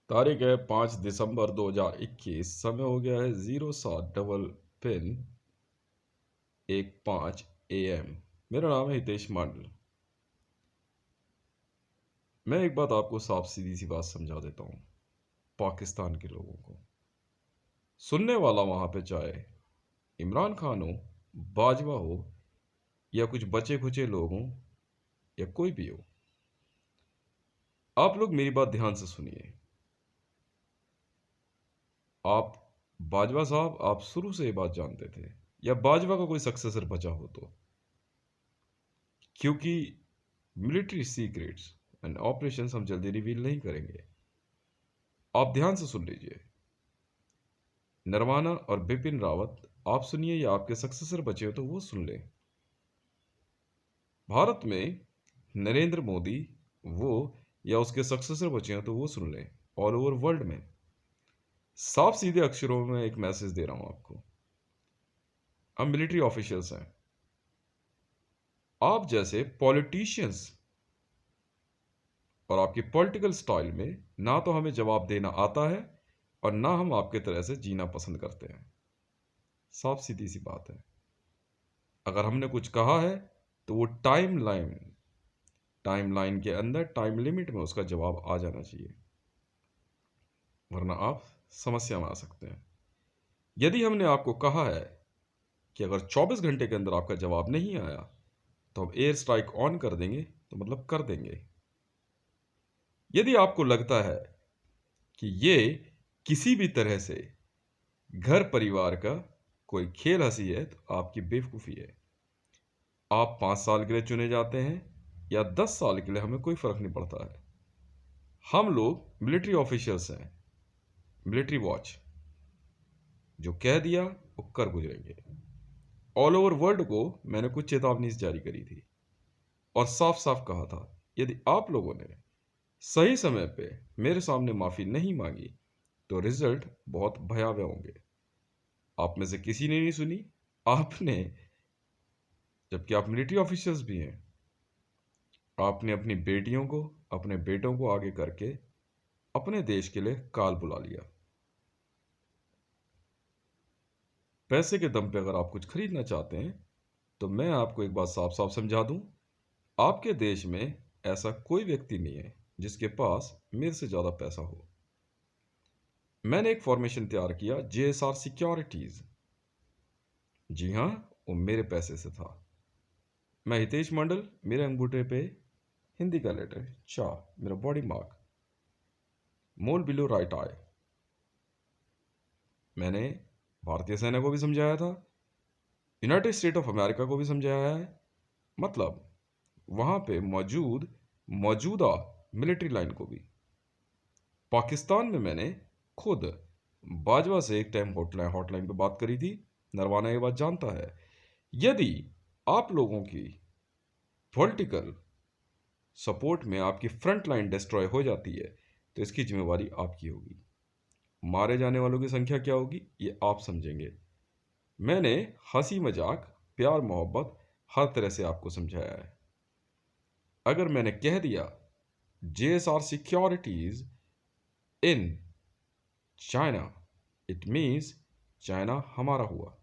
तारीख है 5 दिसंबर 2021। समय हो गया है 07 डबल पिन 15 AM। मेरा नाम है हितेश मांडल। मैं एक बात आपको साफ सीधी सी बात समझा देता हूँ पाकिस्तान के लोगों को। सुनने वाला वहां पे चाहे इमरान खान हो, बाजवा हो, या कुछ बचे खुचे लोग हों, या कोई भी हो, आप लोग मेरी बात ध्यान से सुनिए। आप बाजवा साहब, आप शुरू से ये बात जानते थे या बाजवा का कोई सक्सेसर बचा हो तो? क्योंकि मिलिट्री सीक्रेट्स एंड ऑपरेशंस हम जल्दी रिवील नहीं करेंगे। आप ध्यान से सुन लीजिए। नरवाना और बिपिन रावत आप सुनिए, या आपके सक्सेसर बचे हो तो वो सुन लें। भारत में नरेंद्र मोदी, वो या उसके सक्सेसर बचे हो तो वो सुन लें। ऑल ओवर वर्ल्ड में साफ सीधे अक्षरों में एक मैसेज दे रहा हूं आपको। हम मिलिट्री ऑफिशियल्स हैं। आप जैसे पॉलिटिशियंस और आपकी पॉलिटिकल स्टाइल में ना तो हमें जवाब देना आता है और ना हम आपके तरह से जीना पसंद करते हैं। साफ सीधी सी बात है। अगर हमने कुछ कहा है तो वो टाइम लाइन के अंदर, टाइम लिमिट में उसका जवाब आ जाना चाहिए, वरना आप समस्या में आ सकते हैं। यदि हमने आपको कहा है कि अगर 24 घंटे के अंदर आपका जवाब नहीं आया तो हम एयर स्ट्राइक ऑन कर देंगे, तो मतलब कर देंगे। यदि आपको लगता है कि ये किसी भी तरह से घर परिवार का कोई खेल हंसी है तो आपकी बेवकूफ़ी है। आप 5 साल के लिए चुने जाते हैं या 10 साल के लिए, हमें कोई फर्क नहीं पड़ता है। हम लोग मिलिट्री ऑफिशियल्स हैं, मिलिट्री वॉच। जो कह दिया वो कर गुजरेंगे। ऑल ओवर वर्ल्ड को मैंने कुछ चेतावनी जारी करी थी और साफ साफ कहा था, यदि आप लोगों ने सही समय पे मेरे सामने माफ़ी नहीं मांगी तो रिजल्ट बहुत भयावह होंगे। आप में से किसी ने नहीं सुनी आपने, जबकि आप मिलिट्री ऑफिसर्स भी हैं। आपने अपनी बेटियों को, अपने बेटों को आगे करके अपने देश के लिए काल बुला लिया। पैसे के दम पे अगर आप कुछ खरीदना चाहते हैं तो मैं आपको एक बात साफ साफ समझा दूं, आपके देश में ऐसा कोई व्यक्ति नहीं है जिसके पास मेरे से ज़्यादा पैसा हो। मैंने एक फॉर्मेशन तैयार किया, जेएसआर सिक्योरिटीज़। जी हाँ, वो मेरे पैसे से था। मैं हितेश मंडल, मेरे अंगूठे पे हिंदी का लेटर चा, मेरा body mark, mole below right I. मैंने भारतीय सेना को भी समझाया था, यूनाइटेड स्टेट ऑफ अमेरिका को भी समझाया है, मतलब वहाँ पे मौजूदा मिलिट्री लाइन को भी। पाकिस्तान में मैंने खुद बाजवा से एक टाइम हॉटलाइन पे बात करी थी। नरवाना ये बात जानता है। यदि आप लोगों की पॉलिटिकल सपोर्ट में आपकी फ्रंट लाइन डिस्ट्रॉय हो जाती है तो इसकी जिम्मेवारी आपकी होगी। मारे जाने वालों की संख्या क्या होगी ये आप समझेंगे। मैंने हंसी मजाक, प्यार मोहब्बत हर तरह से आपको समझाया है। अगर मैंने कह दिया JSR securities in China, it means China हमारा हुआ।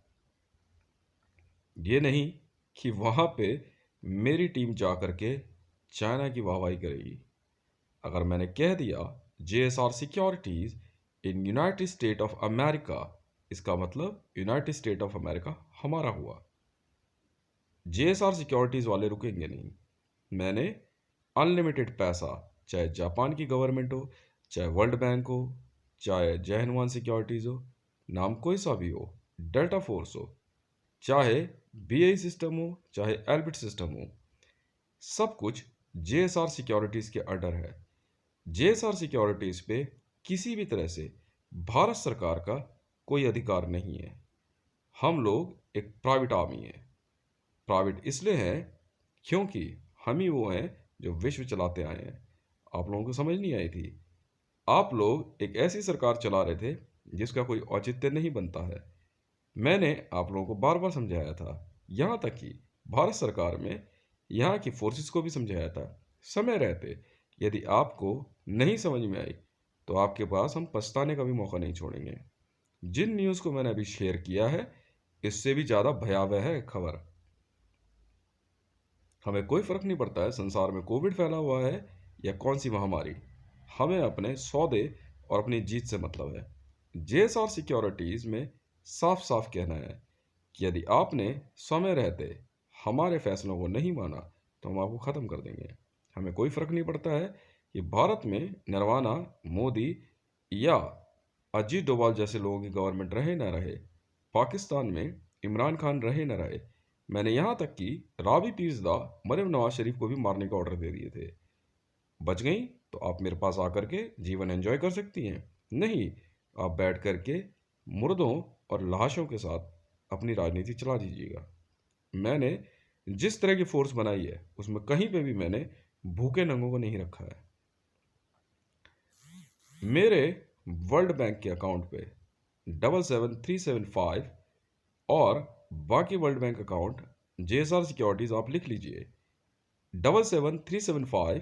ये नहीं कि वहाँ पे मेरी टीम जा कर के चाइना की वाहवाही करेगी। अगर मैंने कह दिया JSR securities in United state of America, इसका मतलब यूनाइटेड स्टेट ऑफ अमेरिका हमारा हुआ। जेएसआर सिक्योरिटीज वाले रुकेंगे नहीं। मैंने अनलिमिटेड पैसा, चाहे जापान की गवर्नमेंट हो, चाहे वर्ल्ड बैंक हो, चाहे जय हनुमान सिक्योरिटीज हो, नाम कोई सा भी हो, डेल्टा फोर्स हो, चाहे बीआई सिस्टम हो, चाहे एल्बिट सिस्टम हो, सब कुछ जेएसआर सिक्योरिटीज के अंडर है। जेएसआर सिक्योरिटीज पे किसी भी तरह से भारत सरकार का कोई अधिकार नहीं है। हम लोग एक प्राइवेट आर्मी है। प्राइवेट इसलिए है क्योंकि हम ही वो हैं जो विश्व चलाते आए हैं। आप लोगों को समझ नहीं आई थी। आप लोग एक ऐसी सरकार चला रहे थे जिसका कोई औचित्य नहीं बनता है। मैंने आप लोगों को बार बार समझाया था, यहाँ तक कि भारत सरकार में यहाँ की फोर्सेस को भी समझाया था। समय रहते यदि आपको नहीं समझ में आई तो आपके पास हम पछताने का भी मौका नहीं छोड़ेंगे। जिन न्यूज़ को मैंने अभी शेयर किया है, इससे भी ज़्यादा भयावह है खबर। हमें कोई फर्क नहीं पड़ता है संसार में कोविड फैला हुआ है या कौन सी महामारी। हमें अपने सौदे और अपनी जीत से मतलब है। जेएसआर सिक्योरिटीज में साफ साफ कहना है कि यदि आपने समय रहते हमारे फैसलों को नहीं माना तो हम आपको ख़त्म कर देंगे। हमें कोई फर्क नहीं पड़ता है कि भारत में निर्वाणा, मोदी या अजीत डोभाल जैसे लोगों की गवर्नमेंट रहे न रहे, पाकिस्तान में इमरान खान रहे न रहे। मैंने यहाँ तक कि राबी पीरज़दा मरियम नवाज शरीफ को भी मारने का ऑर्डर दे दिए थे। बच गई तो आप मेरे पास आकर के जीवन एंजॉय कर सकती हैं। नहीं, आप बैठ कर के मुर्दों और लाशों के साथ अपनी राजनीति चला दीजिएगा। मैंने जिस तरह की फोर्स बनाई है उसमें कहीं पे भी मैंने भूखे नंगों को नहीं रखा है। मेरे वर्ल्ड बैंक के अकाउंट पे 77375 और बाकी world bank account JSR securities आप लिख लीजिए। 77375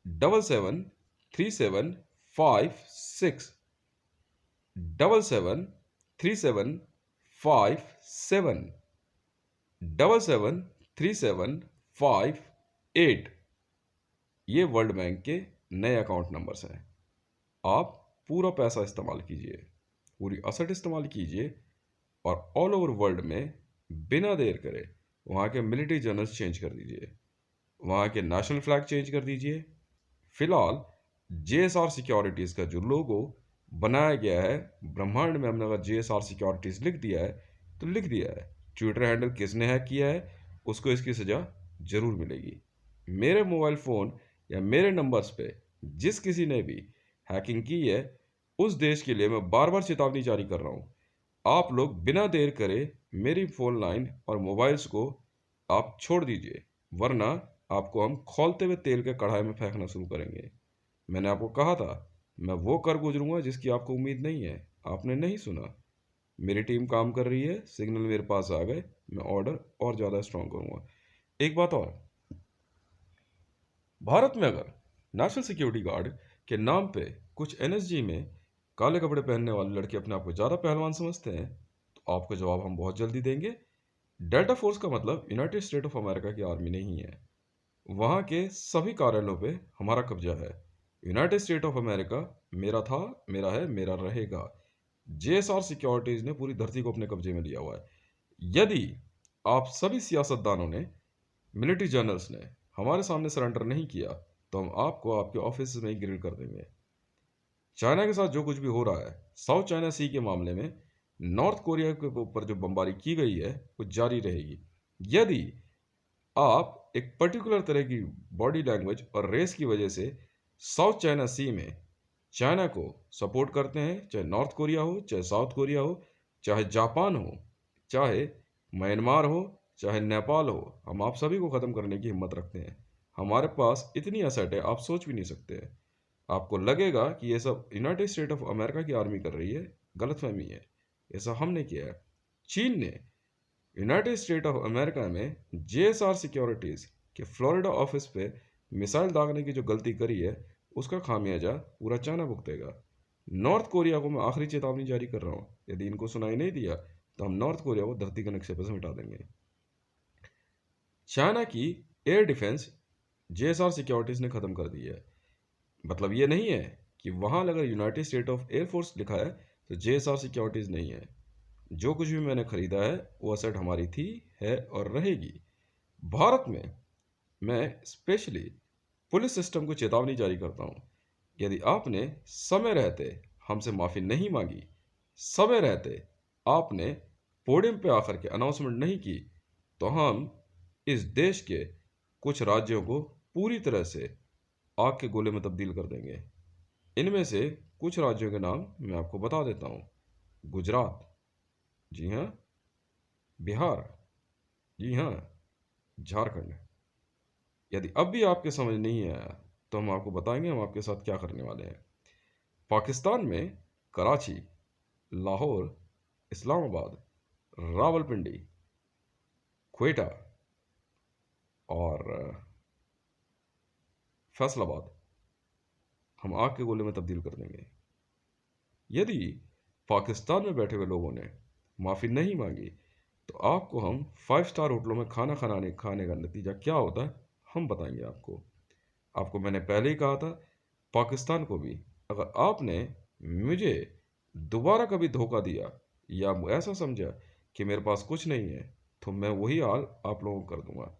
77375 77375 77375 ये वर्ल्ड बैंक के नए अकाउंट नंबर्स हैं। आप पूरा पैसा इस्तेमाल कीजिए, पूरी असट इस्तेमाल कीजिए और ऑल ओवर वर्ल्ड में बिना देर करे वहाँ के मिलिट्री जनरल्स चेंज कर दीजिए, वहाँ के नेशनल फ्लैग चेंज कर दीजिए। फिलहाल जेएसआर सिक्योरिटीज़ का जो लोगो बनाया गया है, ब्रह्मांड में हमने अगर जेएसआर सिक्योरिटीज़ लिख दिया है तो लिख दिया है। ट्विटर हैंडल किसने हैक किया है उसको इसकी सज़ा ज़रूर मिलेगी। मेरे मोबाइल फ़ोन या मेरे नंबर्स पे जिस किसी ने भी हैकिंग की है, उस देश के लिए मैं बार बार चेतावनी जारी कर रहा हूँ। आप लोग बिना देर करे मेरी फ़ोन लाइन और मोबाइल्स को आप छोड़ दीजिए, वरना आपको हम खौलते हुए तेल के कढ़ाई में फेंकना शुरू करेंगे। मैंने आपको कहा था मैं वो कर गुजरूंगा जिसकी आपको उम्मीद नहीं है, आपने नहीं सुना। मेरी टीम काम कर रही है, सिग्नल मेरे पास आ गए, मैं ऑर्डर और ज़्यादा स्ट्रॉन्ग करूंगा। एक बात और, भारत में अगर नेशनल सिक्योरिटी गार्ड के नाम पे कुछ एनएसजी में काले कपड़े पहनने वाले लड़के अपने आप को ज़्यादा पहलवान समझते हैं तो आपको जवाब हम बहुत जल्दी देंगे। डेल्टा फोर्स का मतलब यूनाइटेड स्टेट ऑफ अमेरिका की आर्मी नहीं है। वहाँ के सभी कार्यालयों पे हमारा कब्जा है। यूनाइटेड स्टेट ऑफ अमेरिका मेरा था, मेरा है, मेरा रहेगा। जेएसआर सिक्योरिटीज ने पूरी धरती को अपने कब्जे में लिया हुआ है। यदि आप सभी सियासतदानों ने, मिलिट्री जनरल्स ने हमारे सामने सरेंडर नहीं किया तो हम आपको आपके ऑफिस में ही ग्रिल कर देंगे। चाइना के साथ जो कुछ भी हो रहा है, साउथ चाइना सी के मामले में नॉर्थ कोरिया के ऊपर जो बमबारी की गई है वो जारी रहेगी। यदि आप एक पर्टिकुलर तरह की बॉडी लैंग्वेज और रेस की वजह से साउथ चाइना सी में चाइना को सपोर्ट करते हैं, चाहे नॉर्थ कोरिया हो, चाहे साउथ कोरिया हो, चाहे जापान हो, चाहे म्यांमार हो, चाहे नेपाल हो, हम आप सभी को ख़त्म करने की हिम्मत रखते हैं। हमारे पास इतनी असट है आप सोच भी नहीं सकते हैं। आपको लगेगा कि ये सब यूनाइटेड स्टेट ऑफ अमेरिका की आर्मी कर रही है, गलतफहमी है। ऐसा हमने किया है। चीन ने यूनाइटेड स्टेट ऑफ अमेरिका में जेएसआर सिक्योरिटीज़ के फ्लोरिडा ऑफिस पे मिसाइल दागने की जो गलती करी है उसका खामियाजा पूरा चाइना भुगतेगा। नॉर्थ कोरिया को मैं आखिरी चेतावनी जारी कर रहा हूँ, यदि इनको सुनाई नहीं दिया तो हम नॉर्थ कोरिया को धरती के नक्शे पर से मिटा देंगे। चाइना की एयर डिफेंस जेएसआर सिक्योरिटीज़ ने ख़त्म कर दी है। मतलब ये नहीं है कि वहाँ अगर यूनाइटेड स्टेट ऑफ एयरफोर्स लिखा है तो जेएसआर सिक्योरिटीज़ नहीं है। जो कुछ भी मैंने ख़रीदा है वो असेट हमारी थी, है और रहेगी। भारत में मैं स्पेशली पुलिस सिस्टम को चेतावनी जारी करता हूँ, यदि आपने समय रहते हमसे माफ़ी नहीं मांगी, समय रहते आपने पोडियम पे आकर के अनाउंसमेंट नहीं की, तो हम इस देश के कुछ राज्यों को पूरी तरह से आग के गोले में तब्दील कर देंगे। इनमें से कुछ राज्यों के नाम मैं आपको बता देता हूँ। गुजरात, जी हाँ। बिहार, जी हाँ। झारखंड। यदि अब भी आपके समझ नहीं आया तो हम आपको बताएंगे हम आपके साथ क्या करने वाले हैं। पाकिस्तान में कराची, लाहौर, इस्लामाबाद, रावलपिंडी, क्वेटा और फैसलाबाद हम आग के गोले में तब्दील कर देंगे। यदि पाकिस्तान में बैठे हुए लोगों ने माफ़ी नहीं मांगी तो आपको हम 5 स्टार होटलों में खाना खाने का नतीजा क्या होता है हम बताएंगे आपको। आपको मैंने पहले ही कहा था, पाकिस्तान को भी अगर आपने मुझे दोबारा कभी धोखा दिया या ऐसा समझा कि मेरे पास कुछ नहीं है, तो मैं वही हाल आप लोगों को कर दूंगा।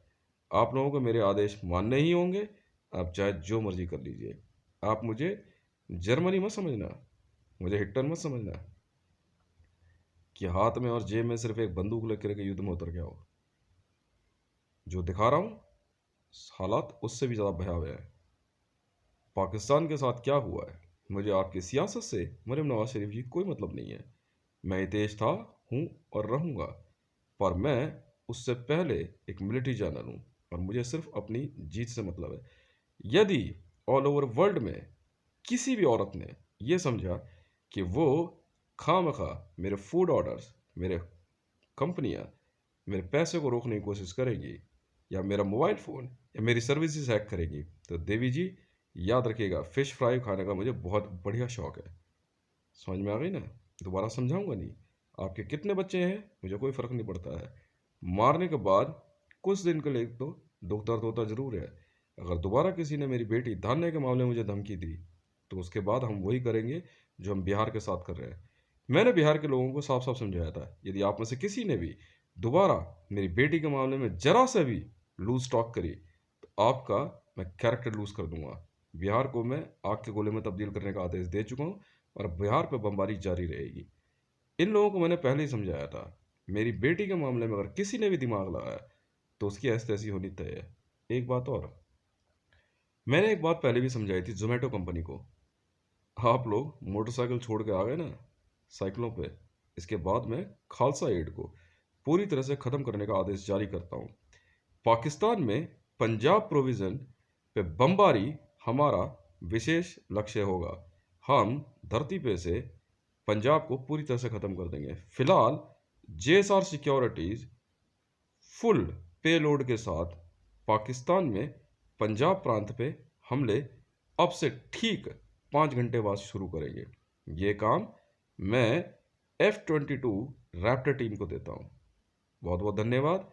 आप लोगों को मेरे आदेश मानने ही होंगे, आप चाहे जो मर्जी कर लीजिए। आप मुझे जर्मनी मत समझना, मुझे हिटलर मत समझना कि हाथ में और जेब में सिर्फ एक बंदूक लेकर के युद्ध में उतर गया हो। जो दिखा रहा हूँ हालात उससे भी ज़्यादा भयावह है। पाकिस्तान के साथ क्या हुआ है, मुझे आपकी सियासत से मरीम नवाज शरीफ जी कोई मतलब नहीं है। मैं ये देश था, हूँ और रहूँगा, पर मैं उससे पहले एक मिलिट्री जनरल हूँ और मुझे सिर्फ अपनी जीत से मतलब है। यदि ऑल ओवर वर्ल्ड में किसी भी औरत ने यह समझा कि वो खामखा मेरे फूड ऑर्डर्स, मेरे कंपनियां मेरे पैसे को रोकने की कोशिश करेगी या मेरा मोबाइल फ़ोन या मेरी सर्विसेज हैक करेगी, तो देवी जी याद रखिएगा, फ़िश फ्राई खाने का मुझे बहुत बढ़िया शौक है। समझ में आ गई ना? दोबारा समझाऊंगा नहीं। आपके कितने बच्चे हैं मुझे कोई फ़र्क नहीं पड़ता है। मारने के बाद कुछ दिन के लिए तो दुख दर्द होता ज़रूर है। अगर दोबारा किसी ने मेरी बेटी धारने के मामले में मुझे धमकी दी तो उसके बाद हम वही करेंगे जो हम बिहार के साथ कर रहे हैं। मैंने बिहार के लोगों को साफ साफ समझाया था, यदि आप में से किसी ने भी दोबारा मेरी बेटी के मामले में जरा से भी लूज टॉक करी तो आपका मैं कैरेक्टर लूज कर दूंगा। बिहार को मैं आग के गोले में तब्दील करने का आदेश दे चुका हूँ और बिहार पर बमबारी जारी रहेगी। इन लोगों को मैंने पहले ही समझाया था, मेरी बेटी के मामले में अगर किसी ने भी दिमाग लगाया तो उसकी ऐसी तैसी होनी तय है। एक बात और, मैंने एक बात पहले भी समझाई थी जोमेटो कंपनी को। आप लोग मोटरसाइकिल छोड़ के आ गए ना साइकिलों पे, इसके बाद मैं खालसा एड को पूरी तरह से ख़त्म करने का आदेश जारी करता हूँ। पाकिस्तान में पंजाब प्रोविज़न पे बमबारी हमारा विशेष लक्ष्य होगा। हम धरती पे से पंजाब को पूरी तरह से ख़त्म कर देंगे। फिलहाल जेएसआर सिक्योरिटीज़ फुल पेलोड के साथ पाकिस्तान में पंजाब प्रांत पे हमले अब से ठीक 5 घंटे बाद शुरू करेंगे। ये काम मैं F-22 रैप्टर टीम को देता हूँ। बहुत बहुत धन्यवाद।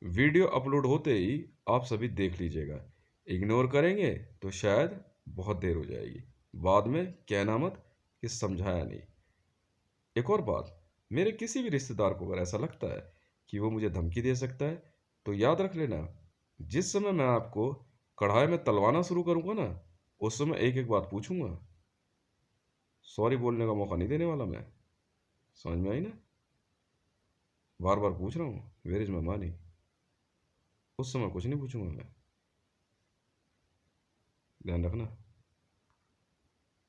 वीडियो अपलोड होते ही आप सभी देख लीजिएगा। इग्नोर करेंगे तो शायद बहुत देर हो जाएगी, बाद में कहना मत कि समझाया नहीं। एक और बात, मेरे किसी भी रिश्तेदार को अगर ऐसा लगता है कि वो मुझे धमकी दे सकता है तो याद रख लेना, जिस समय मैं आपको कढ़ाई में तलवाना शुरू करूंगा ना, उस समय एक एक बात पूछूंगा। सॉरी बोलने का मौका नहीं देने वाला मैं। समझ में आई ना? बार बार पूछ रहा हूँ, वेयर इज माई मनी। उस समय कुछ नहीं पूछूंगा मैं। ध्यान रखना।